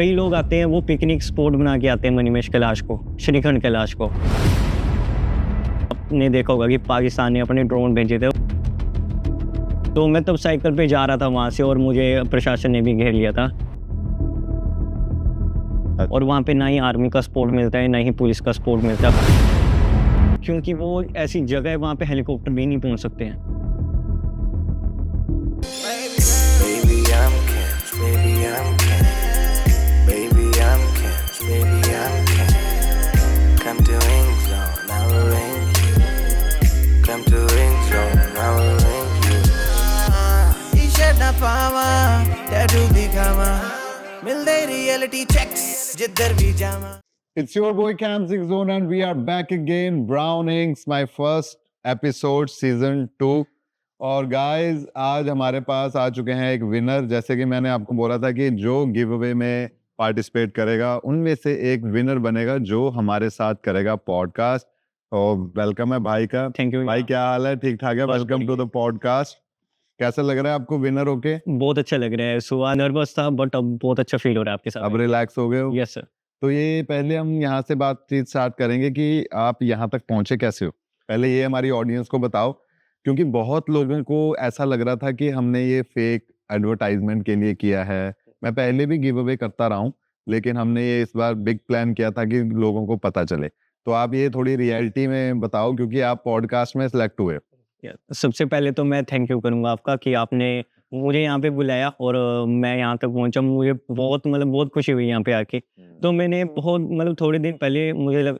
कई लोग आते हैं वो पिकनिक स्पॉट बना के आते हैं मणिमहेश कैलाश को, श्रीखंड कैलाश को। आपने देखा होगा कि पाकिस्तान ने अपने ड्रोन भेजे थे, तो मैं तब साइकिल पे जा रहा था वहाँ से और मुझे प्रशासन ने भी घेर लिया था। और वहाँ पे ना ही आर्मी का सपोर्ट मिलता है, ना ही पुलिस का सपोर्ट मिलता है, क्योंकि वो ऐसी जगह है वहाँ पे हेलीकॉप्टर भी नहीं पहुँच सकते हैं। It's your boy Cam Six Zone and we are back again. Brown Inks, my first episode season 2. और guys आज हमारे पास आ चुके हैं एक विनर। जैसे कि मैंने आपको बोला था कि जो गिव अवे में पार्टिसिपेट करेगा उनमें से एक विनर बनेगा जो हमारे साथ करेगा पॉडकास्ट। और वेलकम है भाई का। थैंक यू भाई, क्या हाल है? ठीक ठाक है? Welcome to the podcast. कैसा लग रहा है आपको विनर होके? बहुत अच्छा लग रहा है। सुबह नर्वस था बट अब बहुत अच्छा फील हो रहा है आपके साथ। अब रिलैक्स हो गए हो? Yes sir. तो ये पहले हम यहाँ से बातचीत स्टार्ट करेंगे कि आप यहाँ तक पहुँचे कैसे हो। पहले ये हमारी ऑडियंस को बताओ, क्योंकि बहुत लोगों को ऐसा लग रहा था कि हमने ये फेक एडवर्टाइजमेंट के लिए किया है। मैं पहले भी गिव अवे करता रहा हूँ, लेकिन हमने ये इस बार बिग प्लान किया था कि लोगों को पता चले। तो आप ये थोड़ी रियलिटी में बताओ, क्योंकि आप पॉडकास्ट में सिलेक्ट हुए। सबसे पहले तो मैं थैंक यू करूँगा आपका कि आपने मुझे यहाँ पे बुलाया और मैं यहाँ तक पहुँचा। मुझे बहुत खुशी हुई यहाँ पे आके। तो मैंने बहुत थोड़े दिन पहले मुझे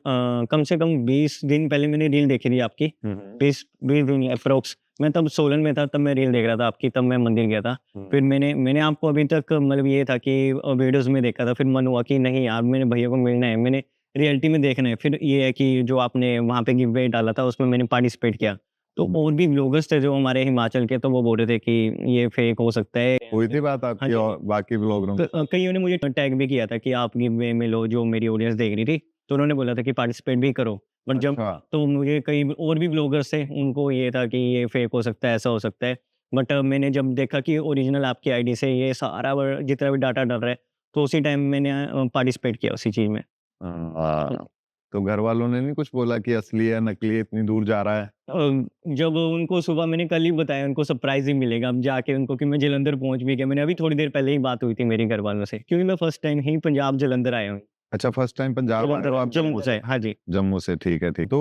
कम से कम 20 दिन पहले मैंने रील देखी थी आपकी। 20 दिन अप्रोक्स। मैं तब सोलन में था, तब मैं रील देख रहा था आपकी, तब मैं मंदिर गया था। फिर मैंने आपको अभी तक ये था कि वीडियोस में देखा था। फिर मन हुआ कि नहीं यार, मेरे भैया को मिलना है, मैंने रियलिटी में देखना है। फिर ये है कि जो आपने वहाँ पे गिव अवे डाला था उसमें मैंने पार्टिसिपेट किया। तो और भी ब्लॉगर्स थे जो हमारे हिमाचल के, तो वो बोल रहे थे कि ये फेक हो सकता है। हुई थी बात आपकी और बाकी ब्लॉगरों की? कईयों ने मुझे टैग भी किया था कि आप गिव अवे में लो, जो मेरी ऑडियंस देख रही थी। तो उन्होंने बोला था कि पार्टिसिपेट भी करो। बट जब तो मुझे कई और भी ब्लॉगर्स थे, उनको ये था कि ये फेक हो सकता है, ऐसा हो सकता है। बट मैंने जब देखा कि ओरिजिनल आपकी आईडी से ये सारा जितना भी डाटा डल रहा है, तो उसी टाइम मैंने पार्टिसिपेट किया उसी चीज़ में। तो घर वालों ने नहीं कुछ बोला कि असली है नकली है, इतनी दूर जा रहा है? जब उनको सुबह मैंने कल ही बताया, उनको सरप्राइज़ ही मिलेगा अब जाके उनको कि मैं जलंधर पहुँच भी गया। मैंने अभी थोड़ी देर पहले ही बात हुई थी मेरे घर वालों से, क्योंकि मैं फर्स्ट टाइम ही पंजाब जलंधर आया हूँ। अच्छा, फर्स्ट टाइम पंजाब आए हो आप? जम्मू से। हाँ जी। जम्मू से, ठीक है, ठीक। तो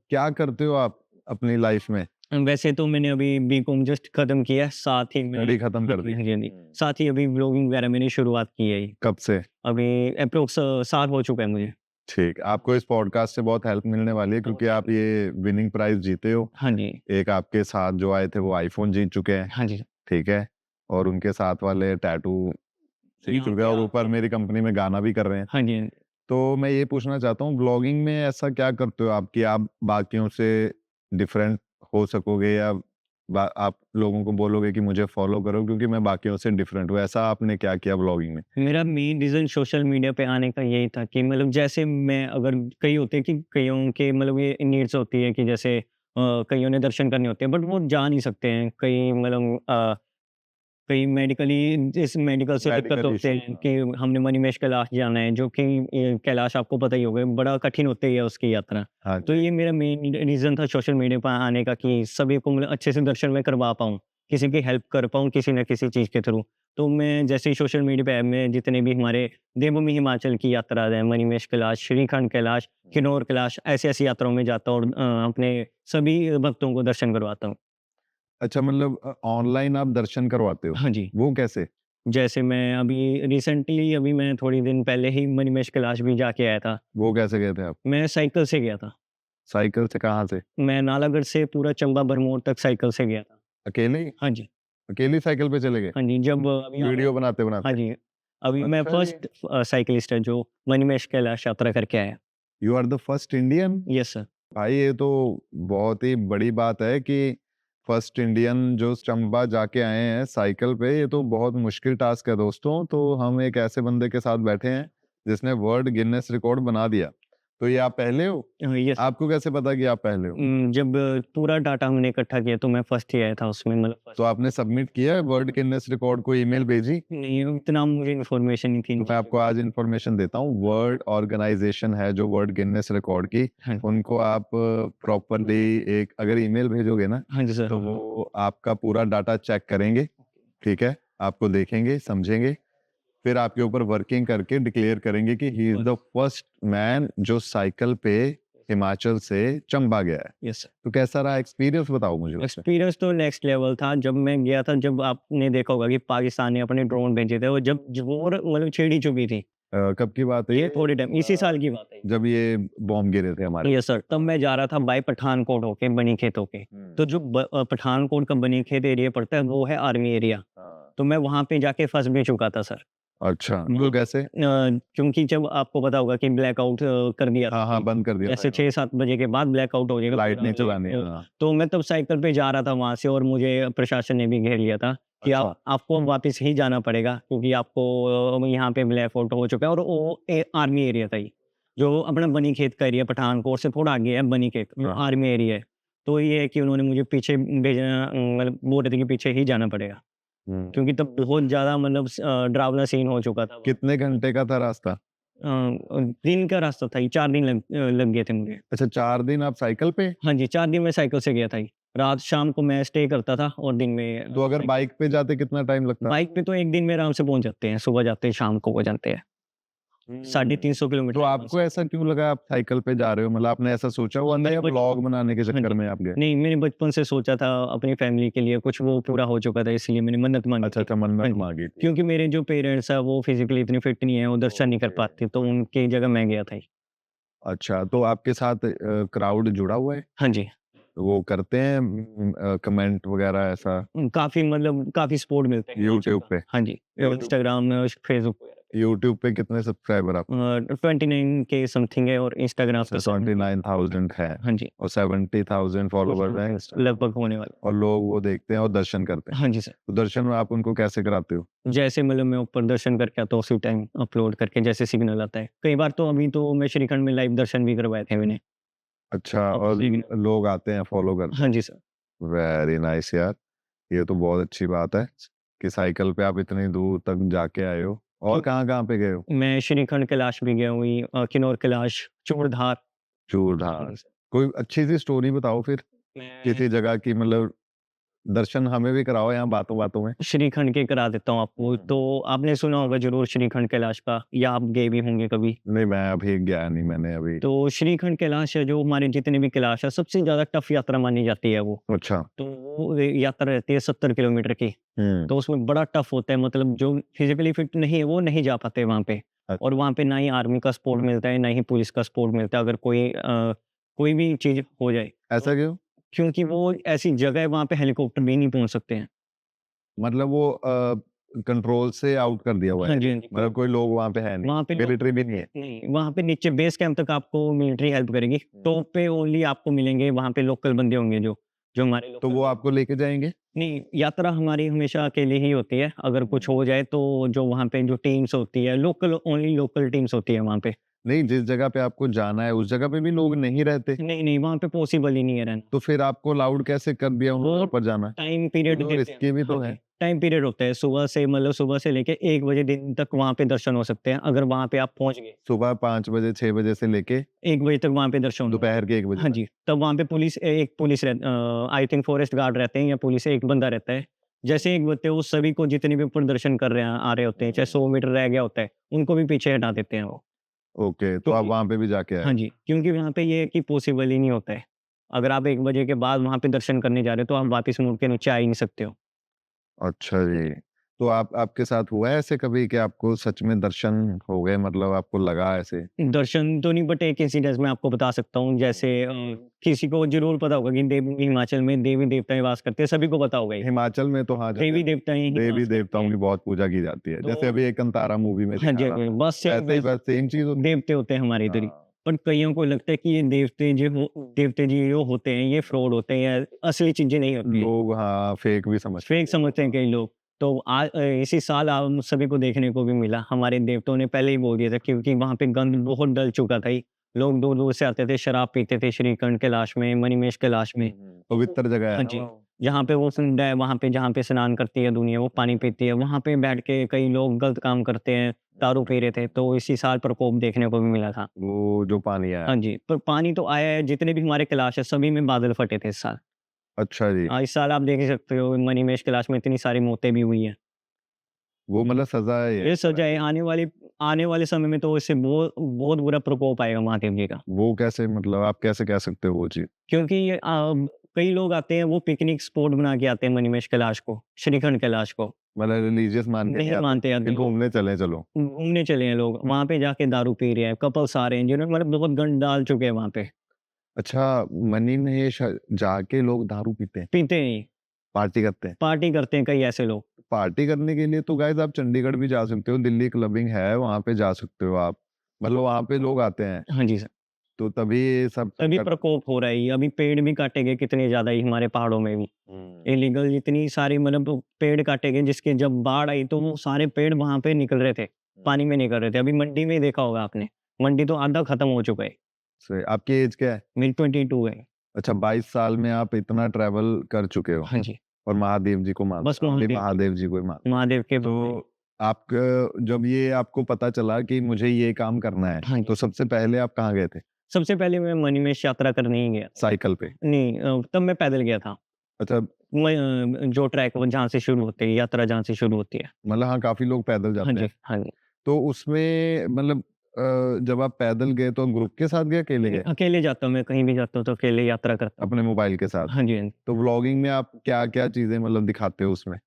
क्या करते हो आप अपनी लाइफ में? वैसे तो मैंने अभी बीकॉम जस्ट खत्म किया है, साथ ही में स्टडी खत्म कर दी? हाँ जी, हाँ जी। साथ ही अभी ब्लॉगिंग वगैरह मैंने शुरुआत की है। कब से? अभी अप्रोक्स साल हो चुका है मुझे। ठीक। आपको इस पॉडकास्ट से बहुत हेल्प मिलने वाली है, क्योंकि आप ये विनिंग प्राइज जीते हो। हाँ जी। एक आपके साथ जो आए थे वो आईफोन जीत चुके हैं। हाँ जी। ठीक है। और उनके साथ वाले टैटू सीख चुके हैं और ऊपर मेरी कंपनी में गाना भी कर रहे हैं। हाँ जी, हाँ जी। तो मैं ये पूछना चाहता हूँ, ब्लॉगिंग में ऐसा क्या करते हो आप कि आप बाकियों से डिफरेंट हो सकोगे, या आप लोगों को बोलोगे कि मुझे फॉलो करो क्योंकि मैं बाकियों से डिफरेंट हूँ? ऐसा आपने क्या किया ब्लॉगिंग में? मेरा मेन रीज़न सोशल मीडिया पे आने का यही था कि जैसे मैं, अगर कई होते हैं कि कईयों के ये नीड्स होती है कि जैसे कईयों ने दर्शन करने होते हैं बट वो जा नहीं सकते हैं। कई मेडिकली जैसे मेडिकल से दिक्कत होते हैं कि हमने मणिमहेश कैलाश जाना है, जो कि कैलाश आपको पता ही होगा बड़ा कठिन होती है उसकी यात्रा। हाँ तो जी। ये मेरा मेन रीज़न था सोशल मीडिया पर आने का कि सभी को अच्छे से दर्शन मैं करवा पाऊँ, किसी की हेल्प कर पाऊँ किसी न किसी चीज़ के थ्रू। तो मैं जैसे ही सोशल मीडिया पे मैं जितने भी हमारे देवभूमि हिमाचल की यात्रा है, मणिमहेश कैलाश, श्रीखंड कैलाश, किन्नौर कैलाश, ऐसी-ऐसी यात्राओं में जाता हूँ और अपने सभी भक्तों को दर्शन करवाता हूँ। अच्छा, मतलब ऑनलाइन आप दर्शन करवाते हो? हाँ जी। वो कैसे? जैसे मैं अभी मैं थोड़ी दिन पहले ही मणिमहेश कैलाश भी जाके आया था। वो कैसे गए थे आप? मैं साइकिल से गया था। साइकिल से? कहाँ से? मैं नालागढ़ से पूरा चंबा भरमौर तक साइकिल से गया था। अकेले ही? हाँ जी। अकेली साइकिल पे चले गए? हाँ जी, जब अभी वीडियो हाँ बनाते-बनाते? जी। अभी मैं अच्छा जी। फर्स्ट साइक्लिस्ट है जो मणिमहेश कैलाश यात्रा करके आया। You are the first Indian? Yes sir. भाई, ये तो बहुत ही बड़ी बात है कि फर्स्ट इंडियन जो चंबा जाके आए हैं साइकिल पे। ये तो बहुत मुश्किल टास्क है दोस्तों। तो हम एक ऐसे बंदे के साथ बैठे हैं जिसने वर्ल्ड गिनेस रिकॉर्ड बना दिया। तो ये आप पहले हो? यस। आपको कैसे पता कि आप पहले हो? जब पूरा डाटा हमने इकट्ठा किया तो मैं फर्स्ट ही आया था उसमें, मतलब तो फर्स्ट। आपने सबमिट किया है वर्ल्ड गिनेस रिकॉर्ड को, ईमेल भेजी? नहीं, इतना मुझे इन्फॉर्मेशन नहीं थी इन तो मैं चीज़ों आपको की। आज इन्फॉर्मेशन देता हूँ। वर्ल्ड ऑर्गेनाइजेशन है जो वर्ल्ड गिनेस रिकॉर्ड की, हाँ, उनको आप प्रॉपरली एक अगर ईमेल भेजोगे ना, हाँ जी सर। तो वो आपका पूरा डाटा चेक करेंगे, ठीक है? आपको देखेंगे, समझेंगे, फिर आपके ऊपर वर्किंग करके डिक्लेयर करेंगे कि he is the first man जो साइकिल पे हिमाचल से चंबा गया है। Yes sir. तो कैसा रहा एक्सपीरियंस, बताओ मुझे उससे। एक्सपीरियंस तो नेक्स्ट लेवल था। जब मैं गया था, जब आपने देखा होगा कि पाकिस्तान ने अपने ड्रोन भेजे थे और जब जोर मतलब छिड़ ही चुकी थी। कब की बात है ये थोड़े टाइम इसी साल की बात है। जब ये बॉम्ब गिरे थे हमारे? Yes sir. तब मैं जा रहा था बाय पठानकोट होके बनीखेत होके। तो जो पठानकोट का बनीखेत एरिया पड़ता है वो है आर्मी एरिया। हाँ। तो मैं वहाँ पे जाके फंस भी चुका था सर। अच्छा, वो कैसे? क्योंकि जब आपको पता होगा कि ब्लैकआउट कर दिया था हाँ हाँ, कि बंद कर दिया जैसे था, 6-7 बजे के बाद ब्लैकआउट हो जाएगा लाइट पूरा। नहीं चलानी है। हाँ। तो मैं तब साइकिल पे जा रहा था वहाँ से और मुझे प्रशासन ने भी घेर लिया था कि अच्छा। आपको वापस ही जाना पड़ेगा क्योंकि आपको यहाँ पे ब्लैकआउट हो चुका है। और वो आर्मी एरिया था ये, जो अपना बनीखेत का एरिया, पठानकोट से थोड़ा आगे है बनीखेत, वो हाँ। आर्मी एरिया है। तो ये है कि उन्होंने मुझे पीछे भेजना, मतलब बोल रहे थे कि पीछे ही जाना पड़ेगा क्योंकि तब बहुत ज़्यादा मतलब डरावना सीन हो चुका था वहाँ। कितने घंटे का था रास्ता? दिन का रास्ता था ये, 4 दिन लग गए थे मुझे। अच्छा, 4 दिन आप साइकिल पे? हाँ जी, 4 दिन मैं साइकिल से गया था ये। रात शाम को मैं स्टे करता था और दिन में तो अगर बाइक पे जाते कितना टाइम लगता? बाइक पे तो 1 दिन में आराम से पहुँच जाते हैं, सुबह जाते हैं, शाम को हो जाते हैं। 350 किलोमीटर तो है वहाँ आपको से। ऐसा क्यों लगा आप साइकिल पे जा रहे हो? मतलब आपने ऐसा सोचा हुआ था मैंने या बच व्लॉग बनाने के हाँ चक्कर जी। में आप गए? नहीं, मैंने बचपन से सोचा था अपनी फैमिली के लिए कुछ, वो पूरा हो चुका था इसलिए मैंने मन्नत मांगी अच्छा थी। अच्छा, हाँ मन्नत जी। मांगी थी। क्योंकि मेरे जो पेरेंट्स हैं वो फिज़िकली इतने फिट नहीं हैं, वो दर्शन नहीं कर ओके। पाते, तो उनकी जगह मैं गया था ये। अच्छा, तो आपके साथ क्राउड जुड़ा हुआ है? हाँ जी। तो वो करते हैं कमेंट वगैरह ऐसा काफ़ी मतलब काफ़ी सपोर्ट मिलता है इन चीज़ों यूट्यूब का। पे? हाँ जी, इंस्टाग्राम में, फेसबुक वगैरह पे। यूट्यूब पे कितने सब्सक्राइबर आप? 29 के समथिंग है और इंस्टाग्राम पे 70। 29,000 है हाँ जी, और 70,000 फॉलोवर्स हैं इंस्टा, लगभग होने वाला। और लोग वो देखते हैं और दर्शन करते हैं। हाँ जी सर। तो दर्शन में आप उनको कैसे कराते हो? जैसे मतलब मैं ऊपर दर्शन करके आता हूँ उसी टाइम अपलोड करके जैसे सिग्नल आता है। कई बार तो अभी तो मैं श्रीखंड में लाइव दर्शन भी करवाए थे मैंने। अच्छा, अब और सिग्नल। लोग आते हैं फॉलो करते हाँ हैं? जी सर। वेरी नाइस यार, ये तो बहुत अच्छी बात है कि साइकिल पे आप इतनी दूर तक जाके आए हो। और क्यों कहाँ-कहाँ पे गए हो? मैं श्रीखंड कैलाश भी गया हूँ, किन्नौर कैलाश, चूड़धार। हाँ चूरधार। जी सर। कोई अच्छी सी स्टोरी बताओ फिर, मैं किसी जगह की, मतलब दर्शन हमें भी कराओ यहाँ बातों-बातों में। श्रीखंड के करा देता हूँ आपको। तो आपने सुना होगा ज़रूर श्रीखंड कैलाश का, या आप गए भी होंगे कभी। नहीं, मैं अभी गया नहीं, मैंने अभी। तो श्रीखंड कैलाश है जो हमारे जितने भी कैलाश है, सबसे ज़्यादा टफ यात्रा मानी जाती है वो। अच्छा। तो वो यात्रा रहती है 70 किलोमीटर की। हुँ। तो उसमें बड़ा टफ होता है, मतलब जो फिजिकली फिट नहीं है वो नहीं जा पाते वहाँ पे। और वहाँ पे ना ही आर्मी का सपोर्ट मिलता है, ना ही पुलिस का सपोर्ट मिलता है अगर कोई भी चीज़ हो जाए। ऐसा क्यों? क्योंकि वो ऐसी जगह है वहाँ पे हेलीकॉप्टर भी नहीं पहुँच सकते हैं। मतलब वो कंट्रोल से आउट कर दिया हुआ हाँ है। जी, हाँ जी। मतलब कोई लोग वहाँ पे है नहीं, वहाँ पे लोग मिलिट्री भी नहीं है। नहीं, वहाँ पे नीचे बेस कैंप तक आपको मिलिट्री हेल्प करेगी। टॉप पे ओनली आपको मिलेंगे वहाँ पे लोकल बंदे होंगे जो हमारे तो लोकल वो आपको लेके जाएँगे? नहीं, यात्रा हमारी हमेशा अकेले ही होती है। अगर कुछ हो जाए तो जो वहाँ पे जो टीम्स होती है, ओनली लोकल टीम्स होती है वहाँ पे। नहीं, जिस जगह पे आपको जाना है उस जगह पे भी लोग नहीं रहते? नहीं, नहीं, वहाँ पे पॉसिबल ही नहीं है रहना। तो फिर आपको अलाउड कैसे कर दिया उन्होंने वो ऊपर जाना? टाइम पीरियड तो देते हैं। रिस्की भी तो हाँ है। जी, टाइम पीरियड होता है। सुबह से लेके 1 बजे दिन तक वहाँ पे दर्शन हो सकते हैं, अगर वहाँ पे आप पहुँच गए। सुबह 5 बजे, 6 बजे से लेके 1 बजे तक वहाँ पे दर्शन होंगे। दोपहर के 1 बजे हाँ तक? जी, तब वहाँ पे आई थिंक फॉरेस्ट गार्ड रहते हैं या पुलिस एक बंदा रहता है। जैसे 1 बजते हैं वो सभी को जितने भी ऊपर दर्शन कर रहे हैं आ रहे होते हैं, चाहे 100 मीटर रह गया होता है, उनको भी पीछे हटा देते हैं वो। ओके, तो आप क्योंकि वहाँ पे भी जाके आए? हाँ जी, क्योंकि वहाँ पे ये है कि पॉसिबल ही नहीं होता है। अगर आप 1 बजे के बाद वहाँ पे दर्शन करने जा रहे हो, तो आप वापस मुड़ के नीचे आ ही नहीं सकते हो। अच्छा जी। तो आपके साथ हुआ है ऐसे कभी कि आपको सच में दर्शन हो गए, मतलब आपको लगा ऐसे? दर्शन तो नहीं, बट एक इंसिडेंस मैं आपको बता सकता हूँ। जैसे किसी को ज़रूर पता होगा कि हिमाचल में देवी-देवता वास करते हैं, सभी को पता होगा ये। हिमाचल में तो हाँ, जैसे देवी-देवता ही वास देवी करते देवताओं हैं। की बहुत पूजा की जाती है। जैसे तो अभी एक अंतारा मूवी में हाँ जी, दिखा हाँ रहा जी, था। बस सेम ऐसे ही बस सेम चीज़ होती देवते होते हैं हमारे इधर ही। हाँ। पर कइयों को लगता है कि ये देवते जी जो होते हैं, ये फ्रॉड होते हैं या असली चीज़ें नहीं होती हैं। लोग हाँ, फेक भी समझते फेक समझते हैं कई लोग। तो इसी साल हम सभी को देखने को भी मिला। हमारे देवताओं ने पहले ही बोल दिया था क्योंकि वहाँ पे गंद बहुत डल चुका था। लोग दूर-दूर से आते थे, शराब पीते थे श्रीखंड कैलाश में, मणिमहेश कैलाश में। पवित्र जगह है हाँ ना जी, वो? जहाँ पे वो कुंड है, वहाँ पे जहाँ पे स्नान करती है दुनिया, वो पानी पीती है, वहाँ पे बैठ के कई लोग गलत काम करते हैं, दारू पी रहे थे, तो इसी साल प्रकोप देखने को भी मिला था। वो जो पानी आया। हाँ जी, पर पानी तो आया है, जितने भी हमारे कैलाश है, सभी में बादल फटे थे इस साल। अच्छा जी। इस साल आप देख ही सकते हो मणिमहेश कैलाश में इतनी सारी मौतें भी हुई हैं। वो मतलब सजा है ये। ये सजा है, आने वाले समय में तो इससे बहुत बहुत बुरा प्रकोप आएगा महादेव जी का। वो कैसे, मतलब आप कैसे कह सकते हो वो चीज़? क्योंकि कई लोग आते हैं, वो पिकनिक स्पॉट बना के आते हैं मणिमहेश कैलाश को, श्रीखंड कैलाश को। मतलब रिलीजियस मान के नहीं नहीं आते मानते हैं कि लोग, घूमने चलें चलो। घूमने चले हैं लोग, वहाँ पे जाके दारू पी रहे हैं, कपल्स आ रहे हैं जिन्होंने मतलब बहुत गंद डाल चुके हैं वहाँ पे, अच्छा, मणिमहेश जाके लोग दारू पीते हैं, पीते नहीं, पार्टी करते हैं। पार्टी करते हैं कई ऐसे लोग। पार्टी करने के लिए तो गाइस आप चंडीगढ़ भी जा सकते हो, दिल्ली क्लबिंग है, वहाँ पे जा सकते हो आप। मतलब वहाँ पे लोग आते हैं, हाँ जी सर, तो तभी ये सब अभी कर प्रकोप हो रहा है ये, अभी पेड़ भी काटे गए कितने ज़्यादा ही हमारे पहाड़ों में भी। हुँ। इलीगल जितनी सारी मतलब पेड़ काटे गए, जिसके जब बाढ़ आई तो वो सारे पेड़ वहाँ पे निकल रहे थे, पानी में निकल रहे थे। अभी मंडी में देखा होगा आपने, मंडी तो आधा खत्म हो चुका है। सही। आपकी एज क्या है? मेरी 22 है। अच्छा, 22 साल में आप इतना ट्रैवल कर चुके हो हाँ जी, और महादेव जी को मानते बस हो, आप भी महादेव महादेव जी को ही मानते महादेव के हो। तो आप जब ये आपको पता चला कि मुझे ये काम करना है, हाँ जी, तो सबसे पहले आप कहाँ गए थे? सबसे पहले मैं मणिमहेश यात्रा करने ही गया। साइकिल पे? नहीं तब मैं पैदल गया था। अच्छा, मैं जो ट्रैक वो जहाँ से शुरू होती है, यात्रा जहाँ से शुरू होती है। मतलब हाँ, काफ़ी लोग पैदल हाँ जाते जी, हैं। हाँ जी। तो उसमें मतलब जब आप पैदल गए तो ग्रुप के साथ गए, अकेले गए? अकेले जाता हूँ मैं, कहीं भी जाता हूँ तो अकेले यात्रा करता हूँ। अपने मोबाइल के साथ? हाँ जी, हाँ जी। तो व्लॉगिंग में आप क्या-क्या चीज़ें मतलब दिखाते हो उसमें?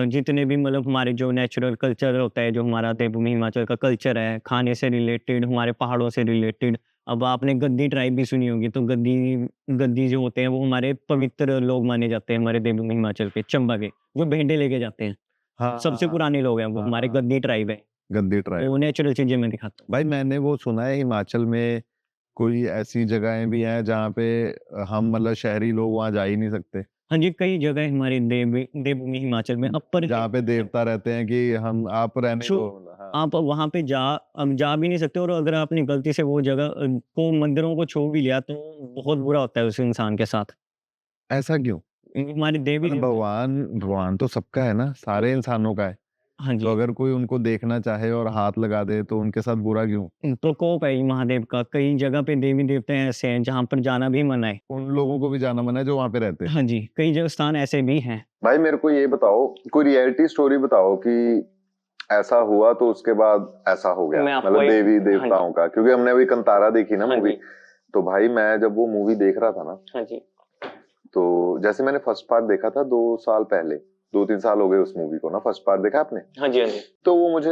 जितने भी मतलब हमारे जो नेचुरल कल्चर होता है, जो हमारा देवभूमि हिमाचल का कल्चर है, खाने से रिलेटेड, हमारे पहाड़ों से रिलेटेड। अब आपने गद्दी ट्राइब भी सुनी होगी, तो गद्दी गद्दी जो होते हैं, वो हमारे पवित्र लोग माने जाते हैं, हमारे देवभूमि हिमाचल के, चंबा के, जो भेंड़ें लेके जाते हैं। हाँ, हाँ, सबसे हाँ। पुराने लोग हैं वो, हाँ, हमारे हाँ। गद्दी ट्राइब है। गद्दी ट्राइब। वो नेचुरल चीज़ें मैं दिखाता हूँ। भाई मैंने वो सुना है हिमाचल में कोई ऐसी जगहें भी हैं जहाँ पे हम मतलब शहरी लोग वहाँ जा ही नहीं सकते। हाँ जी, कई जगह हमारे देवभूमि हिमाचल में अपर जहाँ पे देवता रहते हैं कि हम आप रहने शो दो मतलब, हाँ। आप वहाँ पे अब जा भी नहीं सकते, और अगर आपने गलती से वो जगह को मंदिरों को छू भी लिया, तो बहुत बुरा होता है उस इंसान के साथ। ऐसा क्यों? हमारे देवी मतलब देवता भगवान भगवान तो सबका है ना, सारे इंसानों का है। हाँ तो जी, अगर कोई उनको देखना चाहे और हाथ लगा दे तो उनके साथ बुरा क्यों? प्रकोप है ये महादेव का। कई जगह पे देवी देवता ऐसे हैं जहाँ पर जाना भी मना है। उन लोगों को भी जाना मना है जो वहाँ पे रहते हैं। हाँ जी, कई जगह स्थान ऐसे भी हैं। भाई मेरे को ये बताओ, कोई रियलिटी स्टोरी बताओ कि ऐसा हुआ तो उसके बाद ऐसा हो गया, मैं आपको मतलब एक देवी हाँ देवताओं का, क्योंकि हमने अभी कंतारा देखी ना हाँ मूवी। जी, तो भाई मैं जब वो मूवी देख रहा था ना, हाँ जी, तो जैसे मैंने फर्स्ट पार्ट देखा था 2 साल पहले, 2-3 साल हो गए उस मूवी को ना, फर्स्ट पार्ट देखा आपने? हाँ जी, हाँ जी, तो वो मुझे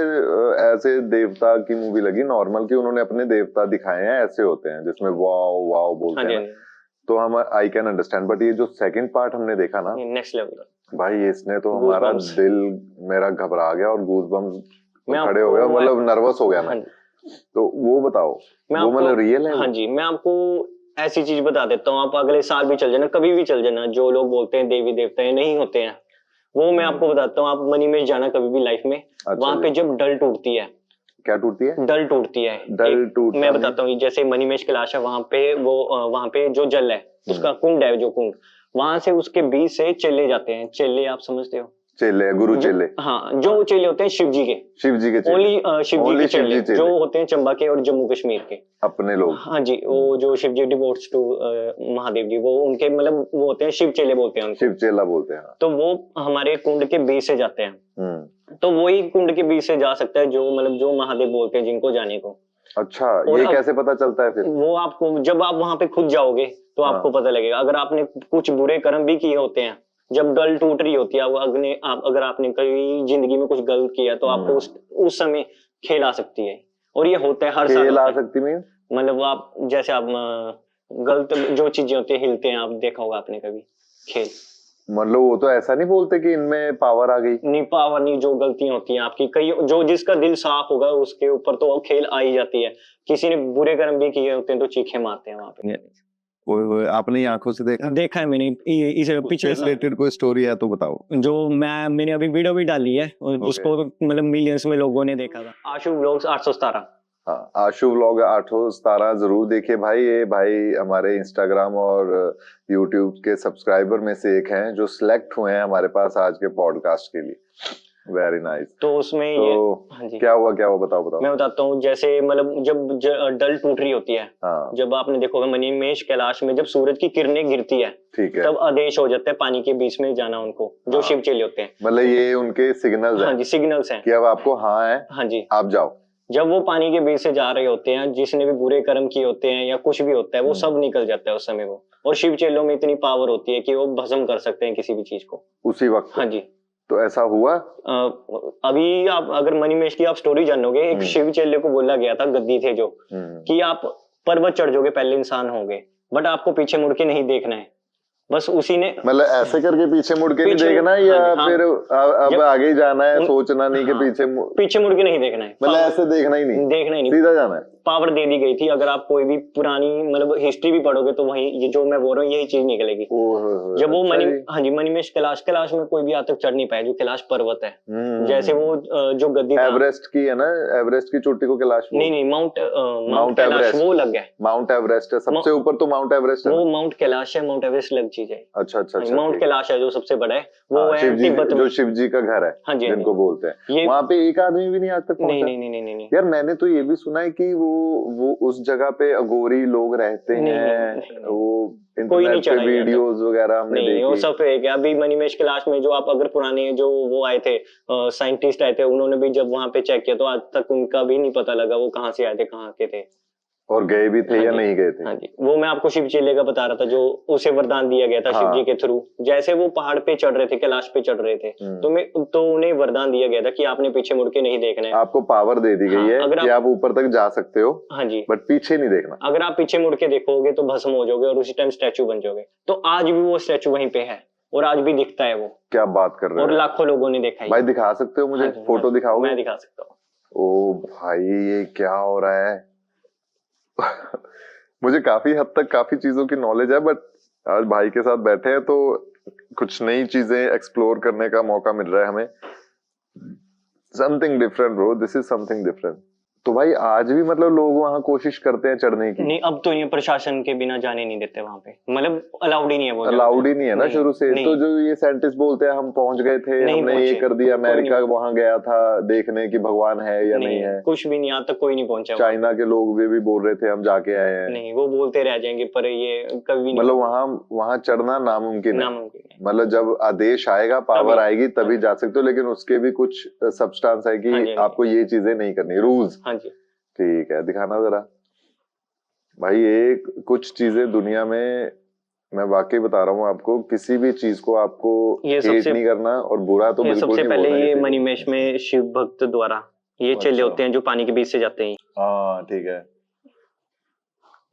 ऐसे देवता की मूवी लगी नॉर्मल, की उन्होंने अपने देवता दिखाए हैं ऐसे होते हैं जिसमें वाओ वाओ बोलते हाँ जी, हैं हाँ ना। जी, तो हम आई कैन अंडरस्टैंड, बट ये जो सेकंड पार्ट हमने देखा ना नेक्स्ट लेवल। भाई, इसने तो हमारा Goosebumps। दिल मेरा घबरा गया और गूज बम्स मैं खड़े हो गए, आपको मतलब नर्वस हो गया हाँ मैं। जी, तो वो बताओ, मैं वो आपको मतलब रियल है हाँ वो? जी, मैं आपको ऐसी चीज़ बता देता हूँ, आप अगले साल भी चल जाना, कभी भी चल जाना, जो लोग बोलते हैं देवी देवता ये नहीं होते हैं, वो मैं आपको बताता हूँ। आप मणिमहेश जाना कभी भी लाइफ में, अच्छा वहाँ पे जी। जब डल टूटती है, क्या टूटती है? डल टूटती है, डल टूटता मैं नहीं? बताता हूँ, जैसे मणिमहेश कैलाश है, वहाँ पे वो वहाँ पे जो जल है, उसका कुंड है, जो कुंड, वहां से उसके बीच से चेले जाते हैं। चेले आप समझते हो? चेले, गुरु चेले। हाँ, जो चेले होते हैं शिव जी के, शिव जी के चेले। ओनली शिव जी Only के शिव जी चेले, चेले। जो होते हैं चंबा के और जम्मू कश्मीर के। अपने लोग। हाँ जी, वो जो शिव जी डिवोट्स टू महादेव जी, वो उनके मतलब वो होते हैं, शिव चेले बोलते हैं उनको। शिव चेला बोलते हैं। तो वो हमारे कुंड के बीच से जाते हैं। हम्म। तो वही कुंड के बीच से जा सकता है जो मतलब जो महादेव बोलते हैं जिनको जाने को। अच्छा, और ये अब- कैसे पता चलता है फिर? वो आपको जब आप वहां पे खुद जाओगे तो आपको पता लगेगा। अगर आपने कुछ बुरे कर्म भी किए होते हैं, जब डल टूट रही होती है, वो अगर आपने कभी जिंदगी में कुछ गलत किया, तो आपको उस समय खेल आ सकती है। और ये होता है हर साल खेल आ होता है। सकती मीन? मतलब आप जैसे आप गलत जो चीजें होती है, हिलते हैं, आप देखा होगा आपने कभी खेल। मतलब वो तो ऐसा नहीं बोलते कि इनमें पावर आ गई? नहीं, पावर नहीं, जो गलतियां होती हैं आपकी, कई जो जिसका दिल साफ होगा उसके ऊपर तो खेल आ ही जाती है। किसी ने बुरे कर्म भी किए होते हैं तो चीखे मारते हैं वहां पे। वो आपने ही आंखों से देखा? देखा है मैंने, इस पिछले साल रिलेटेड कोई स्टोरी है तो बताओ। जो मैंने अभी वीडियो भी डाली है, और उसको मतलब मिलियंस में लोगों ने देखा था। आशु व्लॉग्स 817। हाँ, आशु व्लॉग 817 जरूर देखिए भाई। ये भाई हमारे इंस्टाग्राम और यूट्यूब के सब्सक्राइबर में से एक हैं जो सिलेक्ट हुए हैं हमारे पास आज के पॉडकास्ट के लिए। Very nice. तो उसमें तो ये हाँ जी क्या हुआ बताओ। मैं बताता हूँ। जैसे मतलब जब डल टूट रही होती है, हाँ जब आपने देखोगे मणिमहेश कैलाश में जब सूरज की किरणें गिरती है ठीक है, तब आदेश हो जाता है पानी के बीच में जाना उनको, जो हाँ। शिव चेले होते हैं। मतलब ये उनके सिग्नल्स हाँ हैं जी, सिग्नल्स हैं। कि अब आपको हाँ है, हाँ जी, आप जाओ। जब वो पानी के बीच से जा रहे होते हैं, जिसने भी बुरे कर्म किए होते हैं या कुछ भी होता है वो सब निकल जाता है उस समय वो। और शिव चेलों में इतनी पावर होती है कि वो भस्म कर सकते हैं किसी भी चीज को उसी वक्त। हाँ जी। तो ऐसा हुआ? अभी आप अगर मणिमहेश की आप स्टोरी जानोगे, एक शिव चेले को बोला गया था, गद्दी थे जो, कि आप पर्वत चढ़ जाओगे पहले इंसान होगे, बट आपको पीछे मुड़ के नहीं देखना है। बस उसी ने मतलब ऐसे करके पीछे मुड़ के नहीं पीछे- देखना है या हाँ, फिर अब जब- आगे ही जाना है, सोचना नहीं कि हाँ, पीछे मुड़ के नहीं देखना है। मतलब ऐसे देखना ही नहीं, देखना ही नहीं, सीधा जाना है। पावर दे दी गई थी। अगर आप कोई भी पुरानी मतलब हिस्ट्री भी पढ़ोगे तो वही ये जो मैं बोल रहा हूँ यही चीज निकलेगी। जब वो हाँ जी मणिमहेश कैलाश में कोई भी आज तक चढ़ नहीं पाया, जो कैलाश पर्वत है। जैसे वो जो गद्दी एवरेस्ट की है ना, एवरेस्ट की चोटी को कैलाश नहीं माउंट कैलाश वो अलग है। माउंट एवरेस्ट है सबसे ऊपर, तो माउंट एवरेस्ट है वो माउंट कैलाश है, माउंट एवरेस्ट अलग चीज है। अच्छा माउंट कैलाश है जो सबसे बड़ा है, वो है तिब्बत में, जो शिव जी का घर है। हाँ जी, जिनको बोलते हैं। वहाँ पे एक आदमी भी नहीं आज तक पहुंचा। नहीं। यार मैंने तो ये भी सुना है कि वो उस जगह पे अघोरी लोग रहते हैं। वो कोई नहीं इंटरनेट पे वीडियोस वगैरह हमने देखी। वो सब फेक है। अभी मणिमहेश कैलाश में जो आप अगर पुराने जो वो आए थे साइंटिस्ट आए थे, उन्होंने भी जब वहां पे चेक किया तो आज तक उनका भी नहीं पता लगा वो कहाँ से आए थे, कहाँ के थे, और गए भी थे या नहीं गए थे। हाँ जी, वो मैं आपको शिव चेले का बता रहा था जो उसे वरदान दिया गया था शिव जी के थ्रू। जैसे वो पहाड़ पे चढ़ रहे थे, कैलाश पे चढ़ रहे थे, तो उन्हें वरदान दिया गया था कि आपने पीछे मुड़ के नहीं देखना है। आपको पावर दे दी गई है कि आप ऊपर तक जा सकते हो, हाँ जी, बट पीछे नहीं देखना। अगर आप पीछे मुड़ के देखोगे तो भस्म हो जाओगे और उसी टाइम स्टैचू बन जाओगे। तो आज भी वो स्टैचू वहीं पे है और आज भी दिखता है वो। क्या बात कर रहे हो? और लाखों लोगों ने देखा है। भाई दिखा सकते हो मुझे? फोटो दिखाओगे? मैं दिखा सकता हूँ। ओ भाई ये क्या हो रहा है? मुझे काफी हद तक काफी चीजों की नॉलेज है, बट आज भाई के साथ बैठे हैं तो कुछ नई चीजें एक्सप्लोर करने का मौका मिल रहा है हमें। Something different bro, this is something different. तो भाई आज भी मतलब लोग वहां कोशिश करते हैं चढ़ने की? नहीं, अब तो ये प्रशासन के बिना जाने नहीं देते वहां पे, मतलब अलाउड ही नहीं है वो। अलाउड ही नहीं है ना शुरू से। तो जो ये साइंटिस्ट बोलते हैं हम पहुंच गए थे, हमने ये कर दिया, अमेरिका वहां गया था देखने की भगवान है या नहीं है, कुछ भी नहीं, आज तक कोई नहीं पहुंचा। चाइना के लोग भी बोल रहे थे हम जाके आए हैं। नहीं, वो बोलते रह जाएंगे पर ये कभी नहीं, मतलब वहां चढ़ना नामुमकिन है। मतलब जब आदेश आएगा, पावर आएगी तभी जा सकते हो, लेकिन उसके भी कुछ सब्सटेंस है कि आपको ये चीजें नहीं करनी, रूल्स। हाँ जी, ठीक है, दिखाना जरा भाई। ये कुछ चीजें दुनिया में, मैं वाकई बता रहा हूँ आपको, किसी भी चीज को आपको हेट नहीं करना और बुरा तो बिल्कुल नहीं बोलना। सबसे पहले ये मणिमहेश में शिव भक्त द्वारा ये चेले होते हैं जो पानी के बीच से जाते हैं। हाँ ठीक है,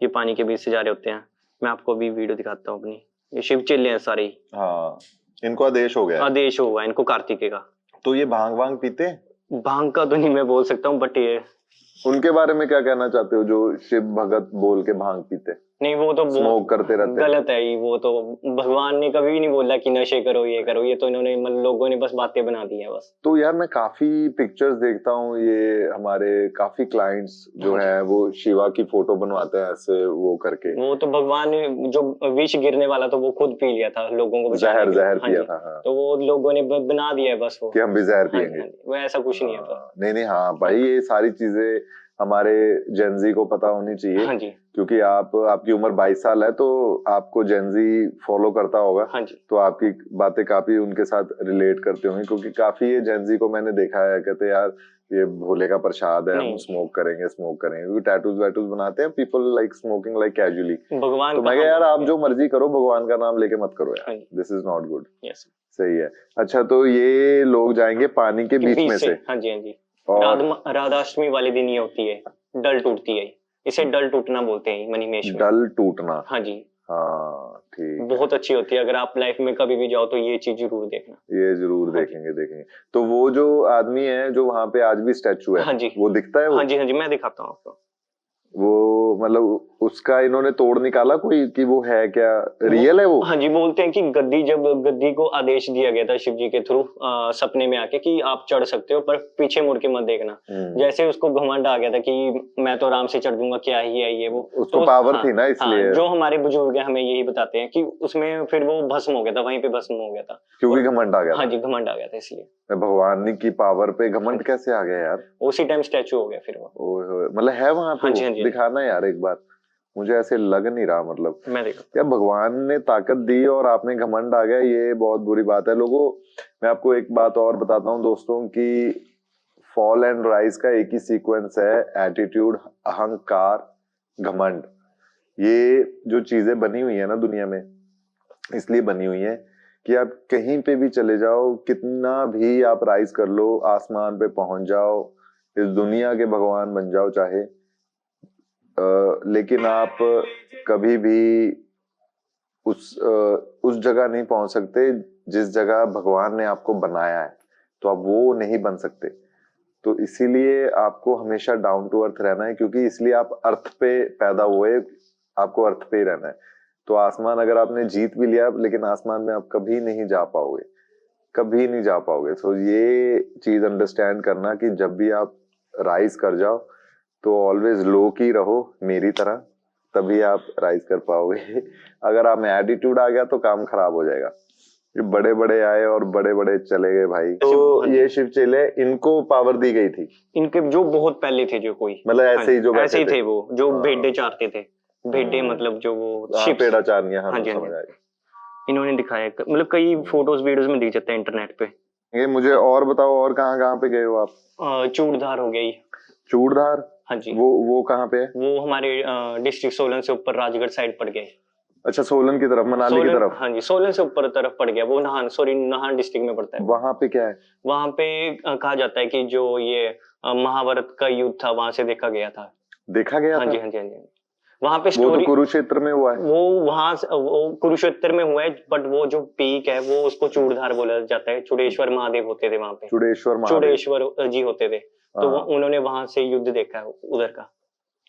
ये पानी के बीच से जा रहे होते हैं। मैं आपको अभी वीडियो दिखाता हूँ अपनी। ये शिव चेले हैं सारे। हाँ, इनको आदेश हो गया। आदेश हुआ इनको कार्तिकेय का। तो ये भांग वांग पीते? भांग का तो नहीं मैं बोल सकता हूँ, बट ये उनके बारे में क्या कहना चाहते हो जो शिव भगत बोल के भांग पीते? नहीं, वो तो स्मोक करते रहते, गलत है ही। वो तो भगवान ने कभी भी नहीं बोला कि नशे करो, ये करो। ये तो इन्होंने मतलब लोगों ने बस बातें बना दी है बस। तो यार मैं काफी पिक्चर्स देखता हूँ, ये हमारे काफी क्लाइंट्स जो है वो शिवा की फोटो बनवाते हैं ऐसे वो करके। वो तो भगवान ने जो विष गिरने वाला था वो खुद पी लिया था लोगों को, जहर पिया था। हाँ। तो वो लोगों ने बना दिया है बस वो कि हम भी जहर पियेंगे। वो ऐसा कुछ नहीं है। नहीं हाँ भाई, ये सारी चीजें हमारे जेनजी को पता होनी चाहिए। हाँ जी, क्योंकि आपकी उम्र 22 साल है तो आपको जेनजी फॉलो करता होगा। हाँ जी, तो आपकी बातें काफी उनके साथ रिलेट करते होंगे, क्योंकि काफी ये जेनजी को मैंने देखा है, कहते यार ये भोले का प्रसाद है, हम स्मोक करेंगे क्योंकि टैटूज वैटूज बनाते हैं people like smoking like casually. भगवान तो मैं कहा यार आप जो मर्जी करो, भगवान का नाम लेके मत करो यार, दिस इज नॉट गुड। सही है। अच्छा, तो ये लोग जाएंगे पानी के बीच में से। हाँ जी, राधाष्टमी वाले दिन ही होती है, डल टूटती है। इसे डल टूटना बोलते हैं मणिमहेश में। डल टूटना? हाँ जी, हाँ ठीक, बहुत अच्छी होती है। अगर आप लाइफ में कभी भी जाओ तो ये चीज जरूर देखना। ये जरूर देखेंगे। तो वो जो आदमी है जो वहां पे आज भी स्टैचू है, हाँ जी, वो दिखता है वो? हाँ जी, मैं दिखाता हूँ आपको। वो मतलब उसका इन्होंने तोड़ निकाला कोई कि वो है क्या, रियल है वो? हाँ जी, बोलते हैं कि गद्दी को आदेश दिया गया था शिव जी के थ्रू सपने में आके कि आप चढ़ सकते हो पर पीछे मुड़ के मत देखना। जैसे उसको घमंड आ गया था कि मैं तो आराम से चढ़ दूंगा, क्या ही है ये वो। उसको तो पावर हाँ, थी ना इसलिए। हाँ, जो हमारे बुजुर्ग हैं हमें यही बताते हैं कि उसमें फिर वो भस्म हो गया था, वहीं पे भस्म हो गया था क्योंकि घमंड आ गया हाँ था। जी, घमंड आ गया था इसलिए। भगवान की पावर पे घमंड कैसे आ गया यार? उसी टाइम स्टैचू हो गया फिर वो। ओए होए, मतलब है वहां पे हाँ जी, वो? हाँ जी। दिखाना यार एक बार, मुझे ऐसे लग नहीं रहा। मतलब मैं देखा क्या भगवान ने ताकत दी और आप में घमंड आ गया, ये बहुत बुरी बात है लोगों। मैं आपको एक बात और बताता हूँ दोस्तों कि फॉल एंड राइज का एक ही सीक्वेंस है, एटीट्यूड, अहंकार, घमंड। ये जो चीजें बनी हुई है ना दुनिया में, इसलिए बनी हुई है कि आप कहीं पे भी चले जाओ, कितना भी आप राइज कर लो, आसमान पे पहुंच जाओ, इस दुनिया के भगवान बन जाओ चाहे, लेकिन आप कभी भी उस जगह नहीं पहुंच सकते जिस जगह भगवान ने आपको बनाया है, तो आप वो नहीं बन सकते। तो इसीलिए आपको हमेशा डाउन टू अर्थ रहना है, क्योंकि इसलिए आप अर्थ पे पैदा हुए, आपको अर्थ पे ही रहना है। तो आसमान अगर आपने जीत भी लिया, लेकिन आसमान में आप कभी नहीं जा पाओगे, कभी नहीं जा पाओगे। तो ये चीज अंडरस्टैंड करना कि जब भी आप राइज कर जाओ तो ऑलवेज लो की रहो मेरी तरह, तभी आप राइज कर पाओगे। अगर आप में एटीट्यूड आ गया तो काम खराब हो जाएगा। ये बड़े बड़े आए और बड़े बड़े चले गए भाई। तो ये शिव चेले, इनको पावर दी गई थी? इनके जो बहुत पहले थे, जो कोई मतलब ऐसे ही जो ऐसे ही थे वो जो हाँ। भेड़े चारते थे। भेड़े मतलब जो वो पेड़ा चारनिया, हाँ, हाँ जी, समझ आया। इन्होंने दिखाया, मतलब कई फोटोज वीडियोस में दिख जाते हैं इंटरनेट पे। ये मुझे और बताओ, और कहाँ कहाँ पे गए हो आप? चूड़धार हो गई। चूड़धार? हाँ जी। वो कहाँ पे है? वो हमारे डिस्ट्रिक्ट सोलन से ऊपर राजगढ़ साइड पड़ गए। अच्छा, सोलन की तरफ, मनाली की तरफ? हाँ जी, सोलन से ऊपर तरफ पड़ गया वो। नाहन डिस्ट्रिक्ट में पड़ता है। वहां पे क्या है? वहां पे कहा जाता है कि जो ये महाभारत का युद्ध था वहां से देखा गया था। देखा गया हाँ था? जी, हाँ जी, हाँ जी। वहां पे वो तो स्टोरी कुरुक्षेत्र में हुआ है। वो कुरुक्षेत्र में हुआ है, बट वो जो पीक है वो उसको चूड़धार बोला जाता है। चूड़ेश्वर महादेव होते थे वहां पे। चूड़ेश्वर जी होते थे। तो उन्होंने वहां से युद्ध देखा है उधर का,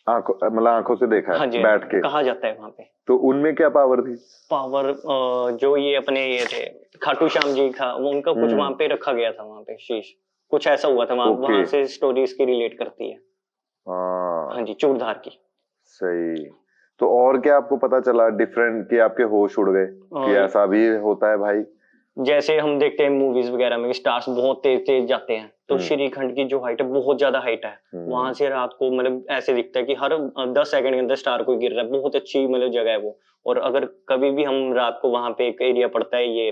मतलब आंखों से देखा है। हाँ जी, बैठ के कहा जाता है वहां पे। तो उनमें क्या पावर थी? पावर जो ये अपने ये थे खाटू श्याम जी था, वो उनका कुछ वहां पे रखा गया था, वहां पे शीश कुछ ऐसा हुआ था वहां। वहां से स्टोरीज की रिलेट करती है। हाँ जी, चूड़धार की। सही। तो और क्या आपको पता चला डिफरेंट, कि आपके होश उड़ गए कि ऐसा भी होता है भाई? जैसे हम देखते हैं मूवीज वगैरह में स्टार्स बहुत तेज तेज जाते हैं, तो श्रीखंड की जो हाइट है बहुत ज्यादा हाइट है। वहां से रात को मतलब ऐसे दिखता है कि हर 10 सेकंड के अंदर स्टार कोई गिर रहा है। बहुत अच्छी मतलब जगह है वो। और अगर कभी भी हम रात को, वहां पे एक एरिया पड़ता है ये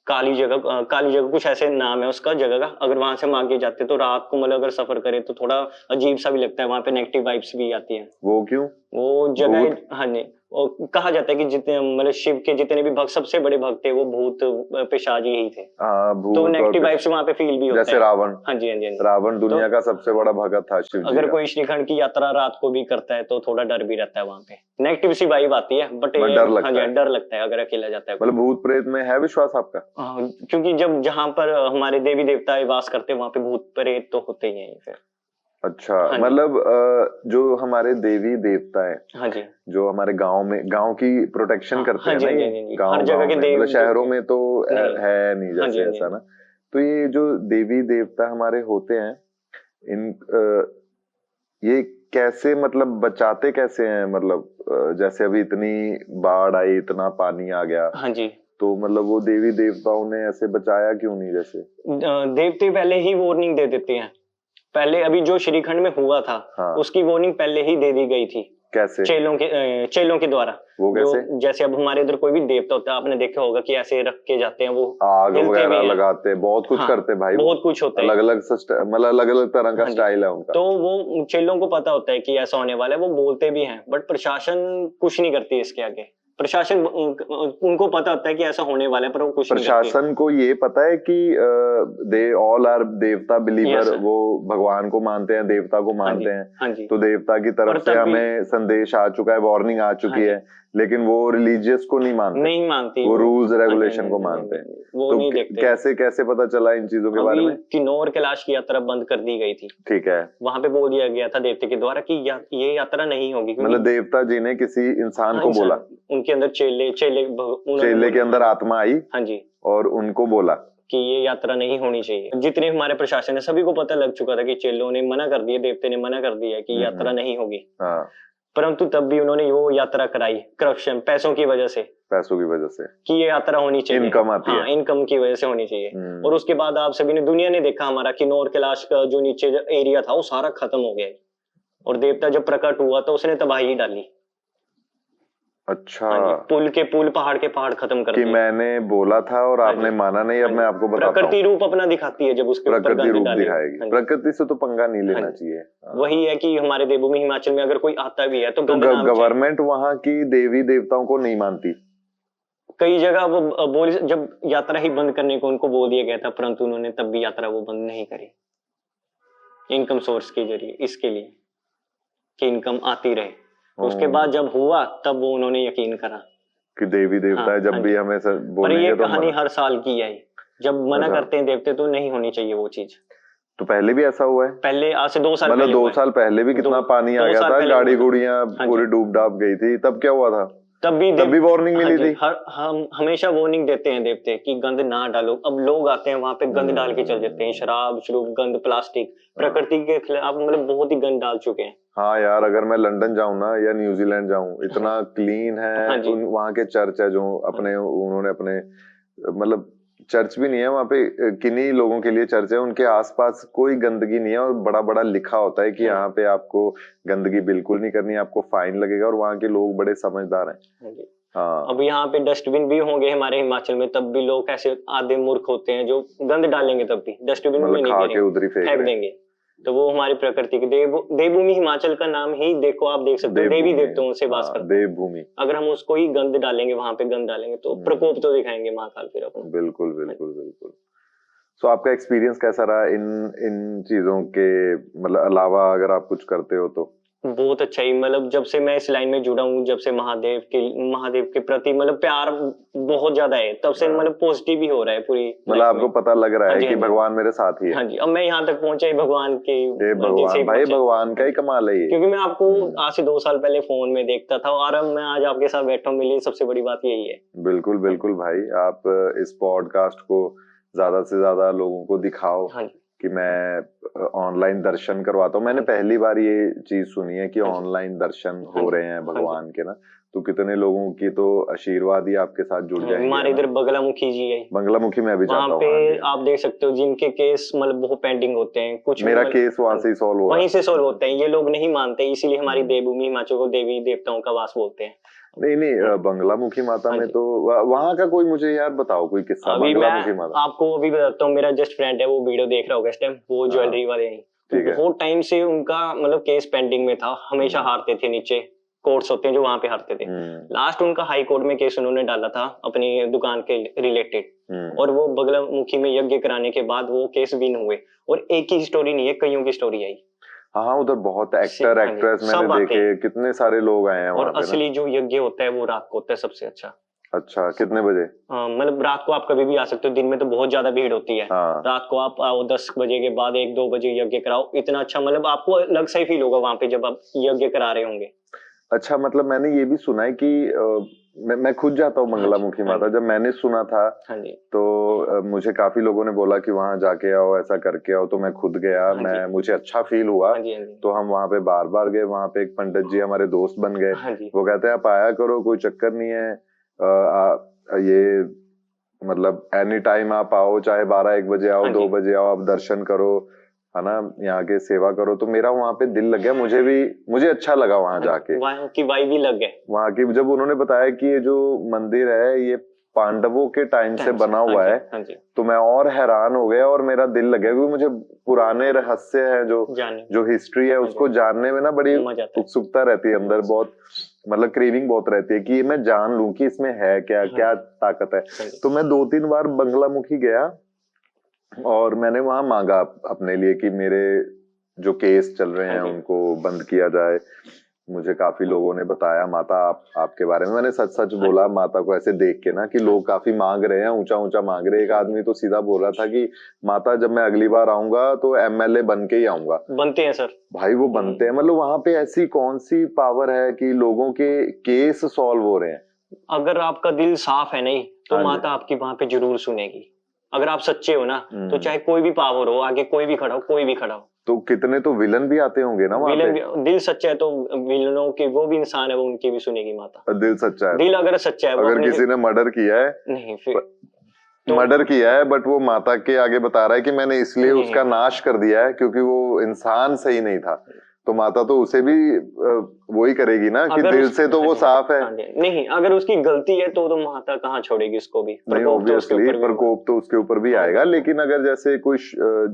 काली जगह कुछ ऐसे नाम है उसका जगह का। अगर वहां से हम आगे जाते तो रात को मतलब अगर सफर करें तो थोड़ा अजीब सा भी लगता है, वहां पे नेगेटिव वाइब्स भी आती हैं। वो क्यों? वो जगह, हाँ जी, और कहा जाता है कि जितने मतलब शिव के जितने भी भक्त, सबसे बड़े भक्त थे वो भूत पिशाच ही थे। तो नेगेटिव वाइब्स वहां पे फील भी होता है, जैसे रावण। हाँ जी, हाँ जी, हाँ जी। रावण दुनिया का सबसे बड़ा भगत था शिव जी अगर का। कोई श्रीखंड की यात्रा रात को भी करता है तो थोड़ा डर भी रहता है वहां पे। नेगेटिव सी वाइब आती है, बट डर लगता है। हाँ जी, डर लगता है अगर अकेला जाता है। मतलब भूत प्रेत में है विश्वास आपका? क्योंकि जहाँ पर हमारे देवी देवता वास करते हैं वहां पे भूत प्रेत तो होते ही हैं फिर। अच्छा, मतलब जो हमारे देवी देवता है, हाँ जी, जो हमारे गांव की प्रोटेक्शन करते हैं ना, ये हर जगह के मतलब शहरों में तो है नहीं जैसे ऐसा ना। तो ये जो देवी देवता हमारे होते हैं, इन ये कैसे मतलब बचाते कैसे हैं? मतलब जैसे अभी इतनी बाढ़ आई, इतना पानी आ गया, हाँ जी, तो मतलब वो देवी देवताओं ने ऐसे बचाया क्यों नहीं? जैसे देवते पहले ही वार्निंग दे देते हैं। पहले अभी जो श्रीखंड में हुआ था, उसकी वार्निंग पहले ही दे दी गई थी। कैसे? चेलों के द्वारा। वो कैसे? जैसे अब हमारे इधर कोई भी देवता होता है, आपने देखा होगा कि ऐसे रख के जाते हैं, वो आग वगैरह लगाते हैं, बहुत कुछ करते हैं भाई, बहुत कुछ होता है, अलग अलग मतलब अलग अलग तरह का स्टाइल है उनका। तो वो चेलों को पता होता है कि ऐसा होने वाला है, वो बोलते भी हैं, बट प्रशासन कुछ नहीं करती इसके आगे। प्रशासन उनको पता होता है कि ऐसा होने वाला है, पर वो कुछ नहीं करती। प्रशासन को ये पता है कि दे ऑल आर देवता बिलीवर, वो भगवान को मानते हैं, देवता को मानते हैं। तो देवता की तरफ से हमें संदेश आ चुका है, वार्निंग आ चुकी है लेकिन वो रिलीजियस को नहीं मानते, नहीं मानती वो रूल्स हाँ, रेगुलेशन नहीं, को नहीं, मानते हैं। वो तो नहीं देखते। कैसे कैसे पता चला इन चीजों के बारे अभी में? किन्नौर कैलाश की यात्रा बंद कर दी गई थी, ठीक है, वहां पे बोल दिया गया था देवते के द्वारा कि ये यात्रा नहीं होगी, क्योंकि मतलब देवता जी ने किसी इंसान हाँ, को बोला, उनके अंदर चेले उन्होंने चेले के बोला, अंदर आत्मा आई हाँ जी, और उनको बोला कि ये यात्रा नहीं होनी चाहिए। जितने हमारे प्रशासन है सभी को पता लग चुका था कि चेलों ने मना कर दिया, देवते ने मना कर दिया कि यात्रा नहीं होगी, हाँ, परंतु तब भी उन्होंने वो यात्रा कराई, करप्शन, पैसों की वजह से, पैसों की वजह से कि ये यात्रा होनी चाहिए, इनकम आती हाँ, है, इनकम की वजह से होनी चाहिए। और उसके बाद आप सभी ने, दुनिया ने देखा हमारा किन्नौर कैलाश का जो नीचे एरिया था वो सारा खत्म हो गया, और देवता जब प्रकट हुआ तो उसने तबाही डाली। अच्छा, हाँ जी, पुल के पुल, पहाड़ के पहाड़ खत्म कर कि दिए। मैंने बोला था और हाँ आपने जी, माना नहीं, अब हाँ मैं जी, आपको बताता प्रकृति हूँ। रूप अपना दिखाती है जब उसके ऊपर प्रकृति गंध रूप डालेंगे। दिखाएगी, हाँ जी, प्रकृति से तो पंगा नहीं हाँ लेना जी, चाहिए। हाँ। वही है कि हमारे देवभूमि हिमाचल में अगर कोई आता भी है तो तो गंध ना बिछाए। गवर्नमेंट वहां की देवी देवताओं को नहीं मानती? कई जगह वो बोल, जब यात्रा ही बंद करने को उनको बोल दिया गया था, परंतु उन्होंने तब भी यात्रा वो बंद नहीं करी, इनकम सोर्स के जरिए, इसके लिए कि इनकम आती रहे। तो उसके बाद जब हुआ तब वो उन्होंने यकीन करा कि देवी देवता हाँ, है, जब हाँ भी जी। हमें पर बोलेंगे ये तो कहानी मना। हर साल की है, जब मना अच्छा। करते हैं देवते तो नहीं होनी चाहिए वो चीज। तो पहले भी ऐसा हुआ है? पहले आज से 2 साल मतलब पहले 2 हुआ है। साल पहले भी कितना पानी आ 2 गया साल था, पहले गाड़ी हुआ था। गुड़ियां हाँ पूरी जी। डूब डाब गई थी, तब क्या हुआ था? तब भी वार्निंग हाँ मिली जी, थी? हम हमेशा वार्निंग देते हैं देवते कि गंद ना डालो। अब लोग आते हैं वहां पे गंद डाल के चल जाते हैं, शराब शरूब, गंद, प्लास्टिक, प्रकृति के खिलाफ मतलब बहुत ही गंद डाल चुके हैं। हाँ यार, अगर मैं लंदन जाऊं ना या न्यूजीलैंड जाऊं, इतना क्लीन हाँ है। जी। वहां के चर्च है जो अपने उन्होंने अपने मतलब चर्च भी नहीं है वहां पे, किन्हीं लोगों के लिए चर्च है, उनके आसपास कोई गंदगी नहीं है और बड़ा बड़ा लिखा होता है कि यहाँ पे आपको गंदगी बिल्कुल नहीं करनी, आपको फाइन लगेगा। और वहाँ के लोग बड़े समझदार हैं। हाँ जी। हाँ, अब यहाँ पे डस्टबिन भी होंगे हमारे हिमाचल में, तब भी लोग ऐसे आधे मूर्ख होते हैं जो गंद डालेंगे तब भी डस्टबिन में मतलब नहीं खा के उधर ही फेंक फेंक देंगे। तो वो हमारी प्रकृति की देवभूमि हिमाचल का नाम ही देखो, आप देख सकते हो, देवी देवताओं से वास करते हैं। देवभूमि। अगर हम उसको ही गंद डालेंगे, वहां पे गंद डालेंगे तो प्रकोप तो दिखाएंगे महाकाल फिर अपना। बिल्कुल बिल्कुल बिल्कुल। सो आपका एक्सपीरियंस कैसा रहा इन चीजों के मतलब अलावा, अगर आप कुछ करते हो तो? बहुत अच्छा ही, मतलब जब से मैं इस लाइन में जुड़ा हूँ, जब से महादेव के प्रति मतलब प्यार बहुत ज्यादा है, तब से मतलब पॉजिटिव ही हो रहा है पूरी। मतलब आपको पता लग रहा हाँ है जी, कि हाँ जी। भगवान मेरे साथ ही है? हाँ जी, अब मैं यहाँ तक पहुंचा ही भगवान के भगवान से भाई, पहुंचा। भगवान का ही कमाल है ये। क्योंकि मैं आपको आज से 2 साल पहले फोन में देखता था और अब मैं आज आपके साथ बैठा हूँ, मेरे लिए सबसे बड़ी बात यही है। बिल्कुल बिल्कुल भाई, आप इस पॉडकास्ट को ज्यादा से ज्यादा लोगों को दिखाओ। हाँ जी। कि मैं ऑनलाइन दर्शन करवाता हूँ। मैंने पहली बार ये चीज सुनी है कि ऑनलाइन दर्शन हो रहे हैं भगवान के ना। तो कितने लोगों की तो आशीर्वाद ही आपके साथ जुड़ जाएंगे। हमारे इधर बगलामुखी जी है, बगलामुखी में भी जाता हूँ। पे आप देख सकते हो जिनके केस मतलब बहुत पेंडिंग होते हैं, कुछ मेरा केस वहां से ही सॉल्व हुआ, वहीं से सॉल्व होते हैं। ये लोग नहीं मानते, इसीलिए हमारी देवभूमि हिमाचल को देवी देवताओं का वास बोलते हैं। नहीं, बंगलामुखी माता में तो वहां का कोई मुझे यार बताओ कोई किस्सा। अभी बंगलामुखी माता आपको अभी बताता हूँ, मेरा जस्ट फ्रेंड है, वो वीडियो देख रहा होगा इस टाइम, वो ज्वेलरी वाले हैं। बहुत टाइम से उनका मतलब केस पेंडिंग में था, हमेशा हारते थे, नीचे कोर्ट्स होते हैं जो वहां पे हारते थे। लास्ट उनका हाई कोर्ट में केस उन्होंने डाला था अपनी दुकान के रिलेटेड, और वो बगलामुखी में यज्ञ कराने के बाद वो केस विन हुए। और एक ही स्टोरी नहीं है, कईयों की स्टोरी आई। हाँ, उधर बहुत एक्टर एक्ट्रेस मैंने देखे, कितने सारे लोग आए हैं। और असली जो यज्ञ होता है वो रात को होता है सबसे अच्छा। अच्छा, कितने बजे? मतलब रात को आप कभी भी आ सकते हो, दिन में तो बहुत ज्यादा भीड़ होती है। रात को आप आओ, 10 बजे के बाद 1-2 बजे यज्ञ कराओ, इतना अच्छा मतलब आपको अलग सा ही फील होगा वहां पे जब आप यज्ञ करा रहे होंगे। अच्छा, मतलब मैंने ये भी सुना है कि मैं खुद जाता हूँ बंगलामुखी माता। जब मैंने सुना था तो मुझे काफी लोगों ने बोला कि वहां जाके आओ, ऐसा करके आओ, तो मैं खुद गया। मुझे अच्छा फील हुआ। तो हम वहां पे बार बार गए। वहां पे एक पंडित जी हमारे दोस्त बन गए। वो कहते हैं आप आया करो, कोई चक्कर नहीं है, ये मतलब एनी टाइम आप आओ, चाहे 12-1 बजे आओ, 2 बजे आओ, आप दर्शन करो, है ना, यहाँ के सेवा करो। तो मेरा वहां पे दिल लग गया, मुझे अच्छा लगा वहां जाके। वहां की वाइब भी लग गए वहां की जब उन्होंने बताया कि ये जो मंदिर है ये पांडवों के टाइम से बना हुआ है, तो मैं और हैरान हो गया और मेरा दिल लग गया, क्योंकि मुझे पुराने रहस्य है जो हिस्ट्री है उसको जानने में ना बड़ी उत्सुकता रहती है अंदर, बहुत मतलब क्रेविंग बहुत रहती है कि मैं जान लूं कि इसमें है क्या क्या ताकत है। तो मैं 2-3 बार बंगलामुखी गया और मैंने वहां मांगा अपने लिए कि मेरे जो केस चल रहे हैं उनको बंद किया जाए। मुझे काफी लोगों ने बताया माता आपके बारे में। मैंने सच सच बोला माता को ऐसे देख के ना कि लोग काफी मांग रहे हैं, ऊंचा ऊंचा मांग रहे हैं। एक आदमी तो सीधा बोल रहा था कि माता जब मैं अगली बार आऊंगा तो एमएलए बन के ही आऊंगा। बनते हैं सर। भाई वो बनते हैं, मतलब वहां पे ऐसी कौन सी पावर है कि लोगों के केस सॉल्व हो रहे हैं? अगर आपका दिल साफ है नहीं तो हाँ जी। माता आपकी वहां पे जरूर सुनेगी। अगर आप सच्चे हो ना तो चाहे कोई भी पावर हो, आगे कोई भी खड़ा हो, कोई भी खड़ा हो। तो कितने तो विलन भी आते होंगे ना वहां पे। विलन दिल सच्चा है तो विलनों के वो भी इंसान है, वो उनकी भी सुनेगी माता। दिल सच्चा है दिल अगर सच्चा है, वो अगर अपने किसी ने मर्डर किया है, नहीं फिर तो मर्डर किया है बट वो माता के आगे बता रहा है कि मैंने इसलिए नहीं। उसका नाश कर दिया है क्योंकि वो इंसान सही नहीं था, तो माता तो उसे भी वही करेगी ना कि अगर दिल से तो वो साफ है। हाँ जी, नहीं अगर उसकी गलती है तो माता कहाँ छोड़ेगी उसको भी। नहीं प्रकोप तो उसके ऑब्वियसली ऊपर भी होगा। प्रकोप तो उसके ऊपर भी आएगा, लेकिन अगर जैसे कोई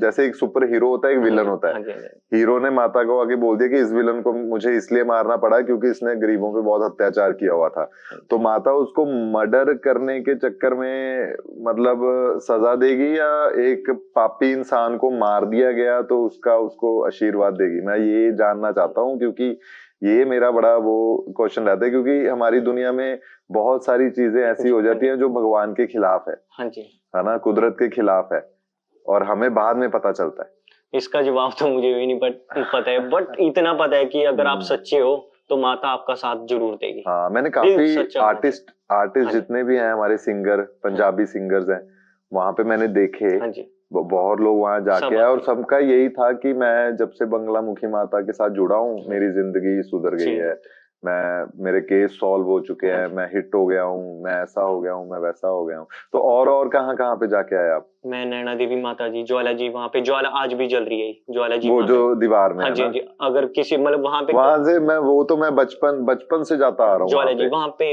जैसे एक सुपर हीरो होता है, एक विलन होता हाँ है। जी, हाँ जी। हीरो ने माता को आगे बोल दिया कि इस विलन को मुझे इसलिए मारना पड़ा क्योंकि इसने गरीबों पे बहुत अत्याचार किया हुआ था, तो माता उसको मर्डर करने के चक्कर में मतलब सजा देगी या एक पापी इंसान को मार दिया गया तो उसका उसको आशीर्वाद देगी? मैं ये जानना चाहता हूँ क्योंकि ये मेरा बड़ा वो क्वेश्चन रहता है, क्योंकि हमारी दुनिया में बहुत सारी चीजें ऐसी हो जाती हैं जो भगवान के खिलाफ है हाँ जी, है ना, कुदरत के खिलाफ है, और हमें बाद में पता चलता है। इसका जवाब तो मुझे भी नहीं पता है, बट इतना पता है कि अगर आप सच्चे हो तो माता आपका साथ जरूर देगी। हाँ, मैंने दिल काफी सच्चा आर्टिस्ट हाँ जी। जितने भी हैं हमारे सिंगर, पंजाबी सिंगर्स हैं, वहां पे मैंने देखे हाँ जी, बहुत लोग वहां जाके सब आए और आते सबका यही था कि मैं जब से बंगलामुखी माता के साथ जुड़ा हूँ मेरी जिंदगी सुधर गई जी। है, मेरे केस सॉल्व हो चुके हैं, मैं हिट हो गया हूँ, मैं ऐसा हो गया हूँ, मैं वैसा हो गया हूँ। तो और कहाँ पे जाके आए आप? मैं नैना देवी माता जी, ज्वाला जी, वहाँ पे ज्वाला आज भी जल रही है, ज्वाला जी वो माता। जो दीवार में हाँ है जी, ना? हाँ जी, अगर किसी मतलब वहाँ पे वहां से बचपन से जाता आ रहा हूँ ज्वाला वहां जी, पे। वहाँ पे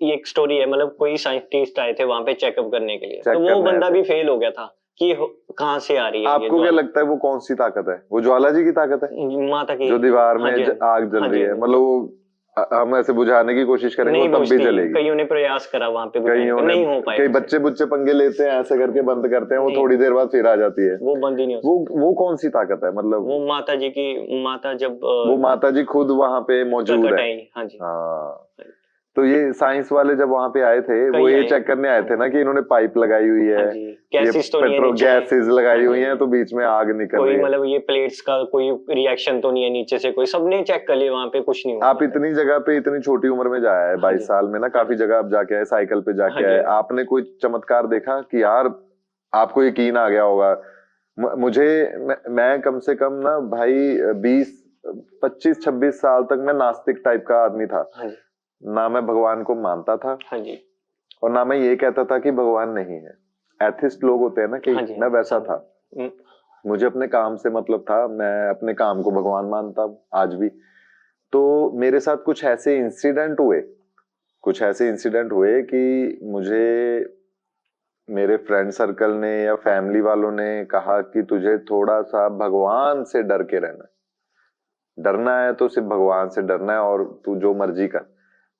ये एक स्टोरी है, मतलब कोई साइंटिस्ट आए थे वहाँ पे चेकअप करने के लिए, Check तो वो करने बंदा आए भी थे। फेल हो गया था कि कहाँ से आ रही है ये आपको क्या ज्वाला। लगता है वो कौन सी ताकत है? वो ज्वाला जी की ताकत है माता की जो दीवार में हाँ जी, आग जल हाँ रही जी, है? मतलब वो हम ऐसे बुझाने की कोशिश करेंगे नहीं वो तब भी बुझती, चलेगी। कईयों ने प्रयास करा वहाँ पे बुझाने कईयों का, ने, नहीं हो पाया कई उनसे। बच्चे बुच्चे पंगे लेते हैं, ऐसे करके बंद करते हैं, वो नहीं। थोड़ी देर बाद फिर आ जाती है। वो बंद ही नहीं हो वो कौन सी ताकत है? मतलब वो माता जी की, माता जब वो माता जी खुद वहां पे मौजूद प्रकट है। आई। हाँ जी, हाँ, तो ये साइंस वाले जब वहां पे आए थे वो कई ये आए। चेक करने आए थे ना कि इन्होंने पाइप लगाई हुई है, हाँ जी, ये गैसेस तो नहीं है पेट्रोल नीचे, गैसेस लगाई हाँ हुई जी। हैं तो बीच में आग निकल कोई रही है। मतलब ये प्लेट्स का कोई रिएक्शन तो नहीं है नीचे से, कोई सबने चेक कर लिया, वहाँ पे कुछ नहीं हुआ। आप इतनी जगह पे इतनी छोटी उम्र में जाया है, 22 जी। साल में ना, काफी जगह आप जाके आए, साइकिल पे जाके हाँ जी। आए, आपने कोई चमत्कार देखा कि यार आपको यकीन आ गया होगा? मैं कम से कम ना भाई 25-26 साल तक मैं नास्तिक टाइप का आदमी था। हाँ जी, ना मैं भगवान को मानता था हाँ जी, और ना मैं ये कहता था कि भगवान नहीं है। एथिस्ट लोग होते हैं ना कि हाँ जी, मैं वैसा था। हम्म, मुझे अपने काम से मतलब था, मैं अपने काम को भगवान मानता हूं आज भी। तो मेरे साथ कुछ ऐसे इंसिडेंट हुए कि मुझे मेरे फ्रेंड सर्कल ने या फैमिली वालों ने कहा कि तुझे थोड़ा सा भगवान से डर के डरना है तो सिर्फ भगवान से डरना है, और तू जो मर्जी कर,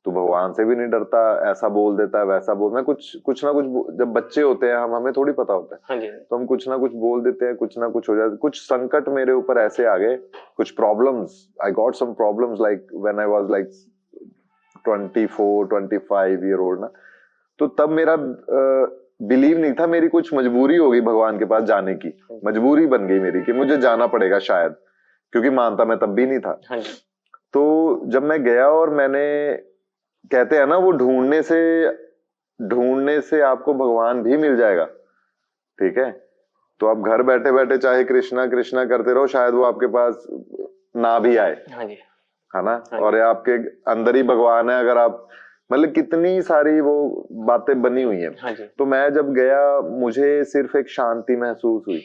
तू भगवान से भी नहीं डरता, ऐसा बोल देता है वैसा बोल। मैं कुछ ना कुछ, जब बच्चे होते हैं हमें थोड़ी पता होता है, हाँ जी, तो हम कुछ ना कुछ बोल देते हैं, कुछ ना कुछ हो जाता है। कुछ संकट मेरे ऊपर ऐसे आ गए, कुछ problems, I got some problems like when I was like 24-25 year old ना। तो तब मेरा बिलीव नहीं था, मेरी कुछ मजबूरी हो गई भगवान के पास जाने की, मजबूरी बन गई मेरी कि मुझे जाना पड़ेगा शायद, क्योंकि मानता मैं तब भी नहीं था। हाँ जी, तो जब मैं गया और मैंने, कहते हैं ना वो ढूंढने से आपको भगवान भी मिल जाएगा, ठीक है? तो आप घर बैठे बैठे चाहे कृष्णा कृष्णा करते रहो, शायद वो आपके पास ना भी आए, हाँ जी, है ना? हाँ और ये आपके अंदर ही भगवान है, अगर आप मतलब कितनी सारी वो बातें बनी हुई हैं। हाँ जी, तो मैं जब गया मुझे सिर्फ एक शांति महसूस हुई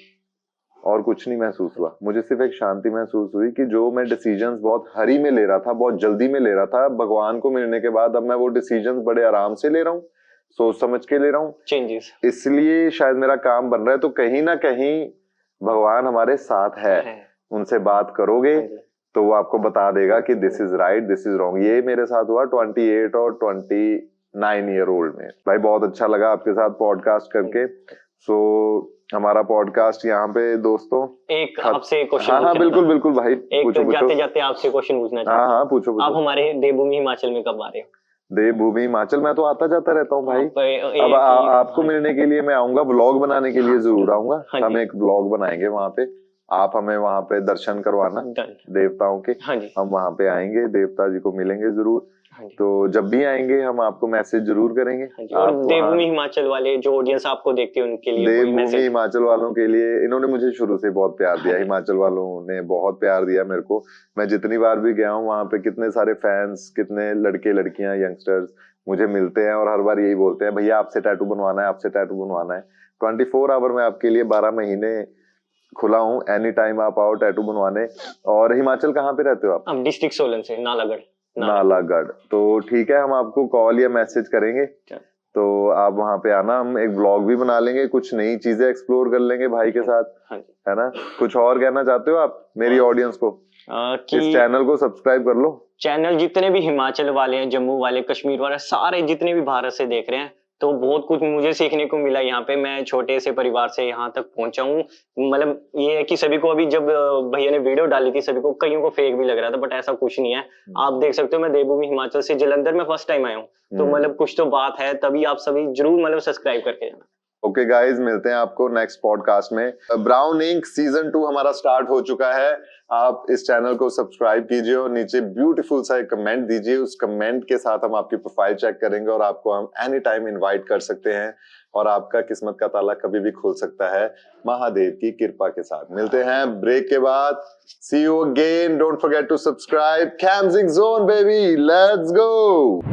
और कुछ नहीं महसूस हुआ। मुझे सिर्फ एक शांति महसूस हुई कि जो मैं डिसीजंस बहुत हरी में ले रहा था, बहुत जल्दी में ले रहा था, भगवान को मिलने के बाद अब मैं वो डिसीजंस बड़े आराम से ले रहा हूँ, सोच समझ के ले रहा हूँ, चेंजेस, इसलिए शायद मेरा काम बन रहा है। तो कहीं ना कहीं भगवान हमारे साथ है, उनसे बात करोगे तो वो आपको बता देगा कि this is right, this is wrong. ये मेरे साथ हुआ 28 और 29 ईयर ओल्ड में। भाई बहुत अच्छा लगा आपके साथ पॉडकास्ट करके। सो हमारा पॉडकास्ट यहाँ पे दोस्तों एक आपसे क्वेश्चन हाँ हाँ बिल्कुल बिल्कुल भाई एक पूछो जाते पूछो जाते आपसे क्वेश्चन पूछना हाँ चाहता हूँ। हाँ पूछो आप पूछो हमारे देवभूमि हिमाचल में कब आ रहे हो? देवभूमि हिमाचल मैं तो आता जाता रहता हूँ भाई। आप अब आपको मिलने के लिए मैं आऊंगा, व्लॉग बनाने के लिए जरूर आऊंगा। हाँ जी। हम एक व्लॉग बनाएंगे वहां पे, आप हमें वहां पे दर्शन करवाना डन। देवताओं के। हाँ जी हम वहां पे आएंगे, देवता जी को मिलेंगे जरूर। हाँ जी तो जब भी आएंगे हम आपको मैसेज जरूर करेंगे। हाँ जी। और आप देवभूमि हिमाचल वाले जो ऑडियंस आपको देखते हैं उनके लिए कोई देवभूमि मैसेज? हिमाचल वालों के लिए, इन्होंने मुझे शुरू से बहुत प्यार दिया, हिमाचल वालों ने बहुत प्यार दिया मेरे को। मैं जितनी बार भी गया हूँ वहां पे कितने सारे फैंस, कितने लड़के लड़कियां यंगस्टर्स मुझे मिलते हैं और हर बार यही बोलते हैं भैया आपसे टैटू बनवाना है, आपसे टैटू बनवाना है। 24 आवर में आपके लिए 12 महीने खुला हूँ, एनी टाइम आप आओ टैटू बनवाने। और हिमाचल कहाँ पे रहते हो आप? हम डिस्ट्रिक्ट सोलन से, नालागढ़। नालागढ़। तो ठीक है, हम आपको कॉल या मैसेज करेंगे, तो आप वहां पे आना। हम एक व्लॉग भी बना लेंगे, कुछ नई चीजें एक्सप्लोर कर लेंगे भाई के साथ, है ना? कुछ और कहना चाहते हो आप मेरी ऑडियंस को? इस चैनल को सब्सक्राइब कर लो। चैनल जितने भी हिमाचल वाले हैं, जम्मू वाले, कश्मीर वाले, सारे जितने भी भारत से देख रहे हैं, तो बहुत कुछ मुझे सीखने को मिला यहाँ पे। मैं छोटे से परिवार से यहाँ तक पहुंचा हूँ। मतलब ये है कि सभी को, अभी जब भैया ने वीडियो डाली थी सभी को, कईयों को फेक भी लग रहा था, बट ऐसा कुछ नहीं है। आप देख सकते हो मैं देवभूमि हिमाचल से जलंधर में फर्स्ट टाइम आया हूँ, तो मतलब कुछ तो बात है। तभी आप सभी जरूर मतलब सब्सक्राइब करके जाना। ओके गाइस, मिलते हैं आपको नेक्स्ट पॉडकास्ट में। ब्राउन इंक सीजन 2 हमारा स्टार्ट हो चुका है। आप इस चैनल को सब्सक्राइब कीजिए और नीचे ब्यूटीफुल सा एक कमेंट दीजिए। उस कमेंट के साथ हम आपकी प्रोफाइल चेक करेंगे और आपको हम एनी टाइम इनवाइट कर सकते हैं और आपका किस्मत का ताला कभी भी खुल सकता है महादेव की कृपा के साथ। मिलते हैं ब्रेक के बाद। See you again, don't forget to subscribe. Camping zone baby, let's go.